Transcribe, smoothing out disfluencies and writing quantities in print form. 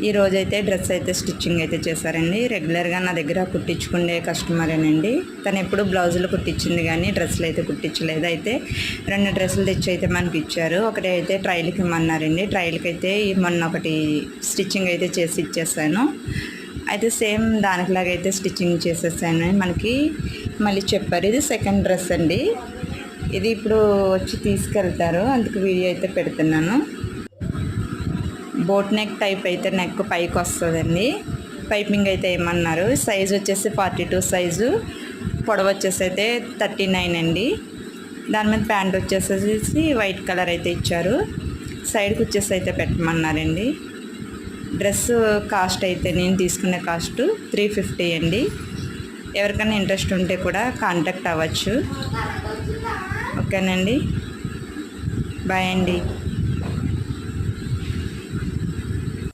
ఈ రోజైతే డ్రెస్ అయితే స్టిచ్చింగ్ అయితే చేశారండి. రెగ్యులర్గా నా దగ్గర కుట్టించుకునే కస్టమరేనండి. తను ఎప్పుడు బ్లౌజులు కుట్టించింది కానీ డ్రెస్సులు అయితే కుట్టించలేదు. అయితే 2 డ్రెస్సులు తెచ్చి అయితే మనకి ఇచ్చారు. ఒకటి అయితే ట్రయల్కి ఇమ్మన్నారండి. ట్రయల్కి అయితే మొన్న ఒకటి స్టిచ్చింగ్ అయితే చేసి ఇచ్చేసాను. అయితే సేమ్ దానికిలాగా అయితే స్టిచ్చింగ్ చేసేసాను. మనకి మళ్ళీ చెప్పారు ఇది సెకండ్ డ్రెస్ అండి. ఇది ఇప్పుడు వచ్చి తీసుకెళ్తారు, అందుకు వీడియో అయితే పెడుతున్నాను. బోట్ నెక్ టైప్ అయితే నెక్ పైకి వస్తుందండి. పైపింగ్ అయితే ఏమన్నారు. సైజు వచ్చేసి 42 సైజు, పొడవు వచ్చేసి అయితే 39 అండి. దాని మీద ప్యాంట్ వచ్చేసేసి వైట్ కలర్ అయితే ఇచ్చారు. సైడ్కి వచ్చేసి అయితే పెట్టమన్నారండి. డ్రెస్ కాస్ట్ అయితే నేను తీసుకునే కాస్ట్ 350 అండి. ఎవరికైనా ఇంట్రెస్ట్ ఉంటే కూడా కాంటాక్ట్ అవ్వచ్చు. ఓకేనండి, బాయ్ అండి.